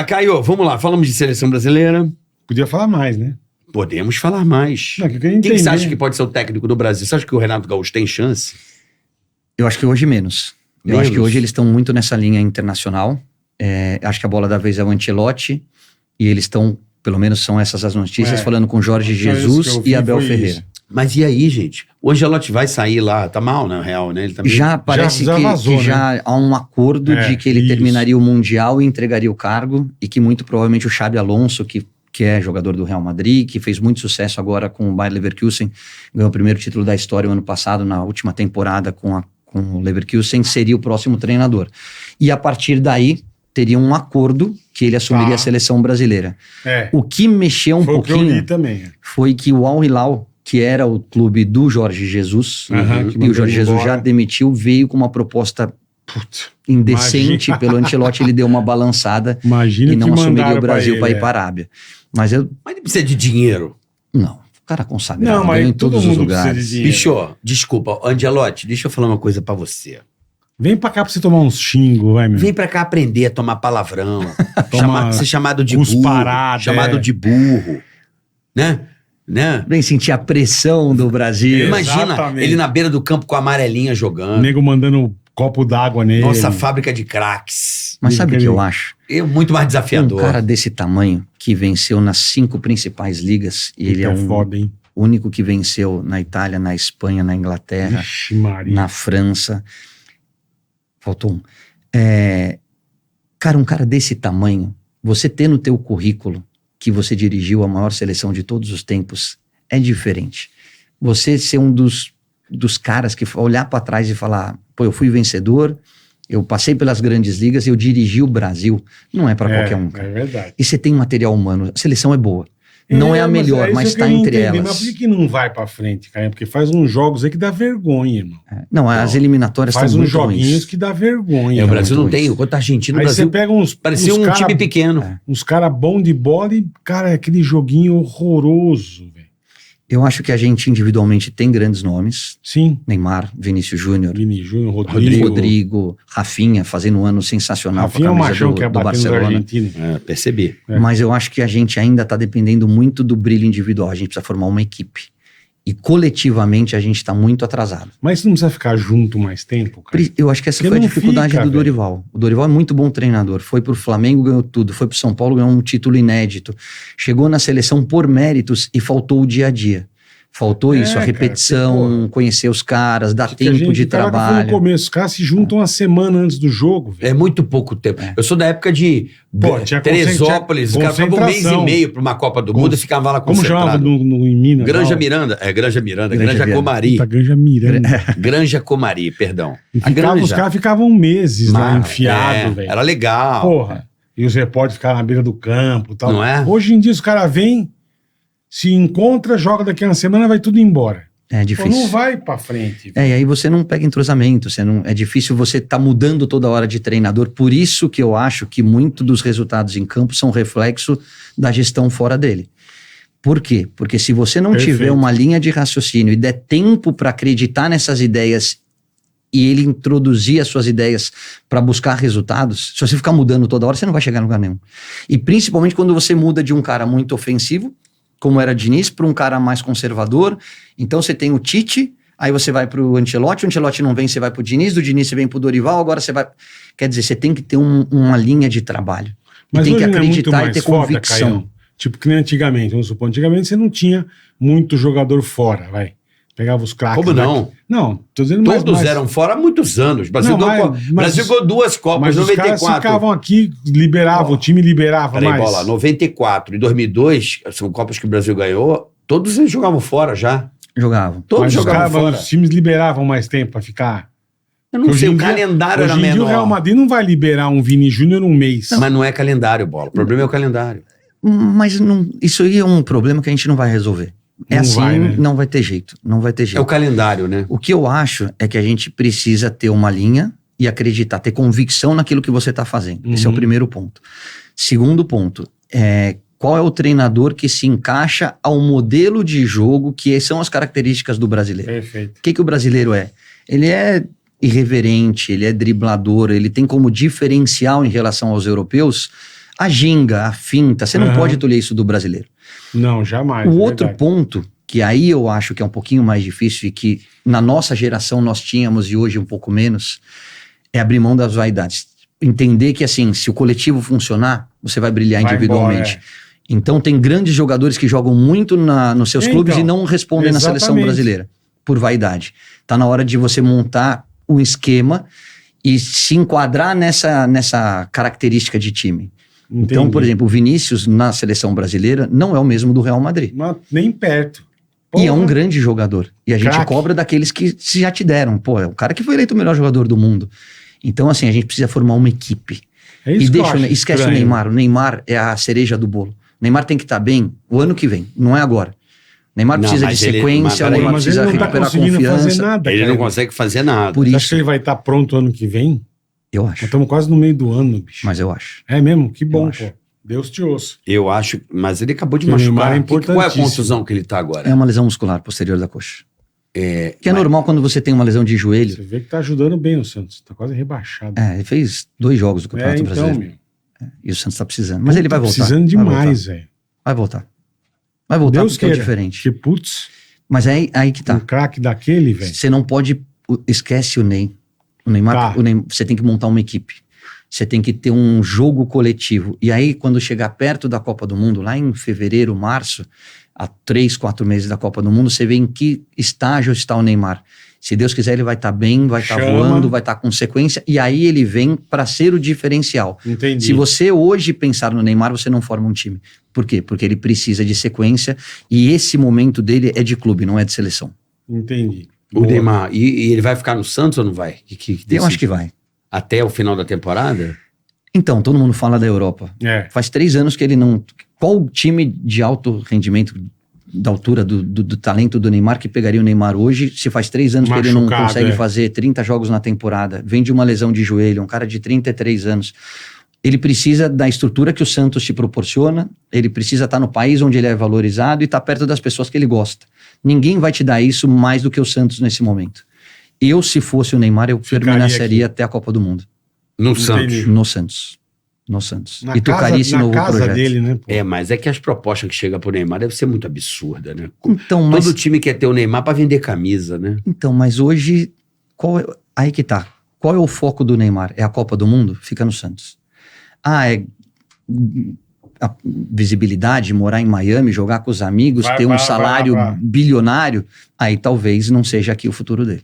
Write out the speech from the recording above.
Caio, vamos lá, falamos de seleção brasileira. Podia falar mais, né? Podemos falar mais. Não, que eu queria Quem que você entender. acha que pode ser o técnico do Brasil? Você acha que o Renato Gaúcho tem chance? Eu acho que hoje menos. Eu acho que hoje eles estão muito nessa linha internacional. Acho que a bola da vez é o Ancelotti. E eles estão, pelo menos são essas as notícias, falando com Jorge Jesus e Abel Ferreira. Isso. Mas e aí, gente? O Ancelotti vai sair lá, tá mal, na real, né? Ele tá meio... Já parece já vazou, que já há um acordo de que ele terminaria o Mundial e entregaria o cargo, e que muito provavelmente o Xabi Alonso, que é jogador do Real Madrid, que fez muito sucesso agora com o Bayer Leverkusen, ganhou o primeiro título da história o ano passado, na última temporada com o Leverkusen, seria o próximo treinador. E a partir daí, teria um acordo que ele assumiria a seleção brasileira. O que mexeu um pouquinho que eu li também. foi que o Al Hilal, que era o clube do Jorge Jesus, e o Jorge Jesus já demitiu, veio com uma proposta indecente pelo Ancelotti, ele deu uma balançada e não assumiria o Brasil para ir para a Arábia. Mas ele precisa de dinheiro. Não, o cara consagrado, não, mas em todos os lugares. Bicho, desculpa, Ancelotti, deixa eu falar uma coisa pra você. Vem pra cá pra você tomar uns xingos, vai, meu. Vem pra cá aprender a tomar palavrão, ser chamado de cusparada, chamado de burro, né? Vem sentir a pressão do Brasil. Imagina ele na beira do campo com a amarelinha jogando. O nego mandando copo d'água nele. Nossa, fábrica de craques. Mas sabe o que eu acho? Muito mais desafiador. Um cara desse tamanho, que venceu nas 5 principais ligas, e ele é foda, hein? O único que venceu na Itália, na Espanha, na Inglaterra, na França. Faltou um. Cara, um cara desse tamanho, você ter no teu currículo que você dirigiu a maior seleção de todos os tempos, é diferente. Você ser um dos caras que olhar para trás e falar, pô, eu fui vencedor, eu passei pelas grandes ligas, eu dirigi o Brasil, não é para qualquer um, cara. É verdade. E você tem material humano, a seleção é boa. Não é a melhor, mas está entre elas. Mas por que não vai pra frente, cara? Porque faz uns jogos aí que dá vergonha, irmão. Não, as eliminatórias estão muito ruins. Faz uns joguinhos que dá vergonha. O Brasil não tem, enquanto a Argentina, o aí Brasil você pega parecia um time pequeno. Uns caras bons de bola e, cara, é aquele joguinho horroroso, velho. Eu acho que a gente individualmente tem grandes nomes. Sim. Neymar, Vinícius Júnior, Rodrigo, Rafinha, fazendo um ano sensacional. Rafinha é um machão que é batendo no Argentina. Percebi. Mas eu acho que a gente ainda está dependendo muito do brilho individual. A gente precisa formar uma equipe. E coletivamente a gente está muito atrasado. Mas isso não precisa ficar junto mais tempo, cara? Eu acho que essa foi a dificuldade do Dorival. O Dorival é muito bom treinador. Foi pro Flamengo, ganhou tudo. Foi pro São Paulo, ganhou um título inédito. Chegou na seleção por méritos e faltou o dia a dia. Faltou isso, a repetição, conhecer os caras, dar tempo de trabalho. No começo, os caras se juntam uma semana antes do jogo. Véio. É muito pouco tempo. Eu sou da época de Teresópolis, os caras ficavam um mês e meio para uma Copa do Mundo e ficavam lá concentrados. Como chamava em Minas? Granja Miranda. Granja Comari. Granja Miranda. Granja Comari, perdão. Os caras ficavam meses lá enfiados, velho. Era legal. Porra. E os repórteres ficavam na beira do campo e tal. Não é? Hoje em dia os caras vêm, se encontra, joga daqui a uma semana, vai tudo embora. É difícil. Pô, não vai pra frente. E aí você não pega entrosamento, é difícil você tá mudando toda hora de treinador. Por isso que eu acho que muito dos resultados em campo são reflexo da gestão fora dele. Por quê? Porque se você não tiver uma linha de raciocínio e der tempo para acreditar nessas ideias e ele introduzir as suas ideias para buscar resultados, se você ficar mudando toda hora, você não vai chegar em lugar nenhum. E principalmente quando você muda de um cara muito ofensivo, como era Diniz, para um cara mais conservador. Então você tem o Tite, aí você vai pro o Ancelotti não vem, você vai pro Diniz, do Diniz você vem pro Dorival, agora você vai... Quer dizer, você tem que ter uma linha de trabalho. Mas e tem que acreditar e ter convicção. Caião. Tipo que nem antigamente, vamos supor, antigamente você não tinha muito jogador fora, vai. Pegava os craques. Como não? Não, tô dizendo Todos eram fora há muitos anos. O Brasil ganhou 2 Copas, mas 94. Os caras ficavam aqui, o time liberava mais. Bola, 94 e 2002, são Copas que o Brasil ganhou, todos eles jogavam fora já. Jogavam. Todos jogavam fora. Os times liberavam mais tempo pra ficar... Eu não sei, o calendário era menor. Hoje em dia o Real Madrid não vai liberar um Vini Júnior um mês. Mas não é calendário, Bola. O problema é o calendário. Mas não, isso aí é um problema que a gente não vai resolver. É assim, né? não vai ter jeito. Não vai ter jeito. É o calendário, né? O que eu acho é que a gente precisa ter uma linha e acreditar, ter convicção naquilo que você está fazendo. Esse é o primeiro ponto. Segundo ponto, qual é o treinador que se encaixa ao modelo de jogo que são as características do brasileiro? Perfeito. O que o brasileiro é? Ele é irreverente, ele é driblador, ele tem como diferencial em relação aos europeus A ginga, a finta, você não pode tolher isso do brasileiro. Não, jamais. O outro ponto, que aí eu acho que é um pouquinho mais difícil e que na nossa geração nós tínhamos e hoje um pouco menos, é abrir mão das vaidades. Entender que assim, se o coletivo funcionar, você vai brilhar individualmente. Embora, Então tem grandes jogadores que jogam muito nos seus clubes e não respondem na seleção brasileira, por vaidade. Tá na hora de você montar um esquema e se enquadrar nessa característica de time. Entendi. Então, por exemplo, o Vinícius na seleção brasileira não é o mesmo do Real Madrid. Mas nem perto. E é um grande jogador. E a gente cobra daqueles que já te deram. Pô, é o cara que foi eleito o melhor jogador do mundo. Então, assim, a gente precisa formar uma equipe. É isso e esquece o Neymar. O Neymar é a cereja do bolo. O Neymar tem que estar bem o ano que vem, não é agora. O Neymar precisa de sequência, o Neymar precisa recuperar confiança. Ele não consegue fazer nada. Por Você isso, acha que ele vai estar pronto ano que vem? Eu Nós acho. estamos quase no meio do ano, bicho. Mas eu acho. É mesmo? Que bom, acho. pô. Deus te ouça. Eu acho, mas ele acabou de O Neymar machucar. é Qual é a importantíssimo. contusão que ele tá agora? É uma lesão muscular posterior da coxa. Que é normal quando você tem uma lesão de joelho. Você vê que tá ajudando bem o Santos. Tá quase rebaixado. Ele fez 2 jogos do Campeonato então, Brasileiro. meu. E o Santos tá precisando. Mas ele vai voltar. Precisando demais, velho. Vai voltar. Vai voltar Deus porque é queira. diferente. Que putz, Mas é aí que um tá. craque daquele, velho. Você não pode... Esquece o Ney. O Neymar, Tá. você tem que montar uma equipe. Você tem que ter um jogo coletivo. E aí, quando chegar perto da Copa do Mundo, lá em fevereiro, março, há 3, 4 meses da Copa do Mundo, você vê em que estágio está o Neymar. Se Deus quiser, ele vai estar bem, vai estar voando, vai estar com sequência, e aí ele vem para ser o diferencial. Entendi. Se você hoje pensar no Neymar, você não forma um time. Por quê? Porque ele precisa de sequência, e esse momento dele é de clube, não é de seleção. Entendi. O Neymar. E ele vai ficar no Santos ou não vai? Eu acho que vai. Até o final da temporada? Então, todo mundo fala da Europa. Faz 3 anos que ele não... Qual time de alto rendimento, da altura do talento do Neymar, que pegaria o Neymar hoje, se faz 3 anos que ele não consegue fazer 30 jogos na temporada, vem de uma lesão de joelho, um cara de 33 anos. Ele precisa da estrutura que o Santos te proporciona, ele precisa estar no país onde ele é valorizado e estar perto das pessoas que ele gosta. Ninguém vai te dar isso mais do que o Santos nesse momento. Eu, se fosse o Neymar, eu permaneceria até a Copa do Mundo. No Santos? No Santos. No Santos. Na e tocaria esse novo projeto. Dele, né, pô? Mas é que as propostas que chegam pro Neymar devem ser muito absurdas, né? Então, mas... Todo time quer ter o Neymar para vender camisa, né? Então, mas hoje, aí que tá. Qual é o foco do Neymar? É a Copa do Mundo? Fica no Santos. É a visibilidade, morar em Miami, jogar com os amigos, ter um salário bilionário, aí talvez não seja aqui o futuro dele.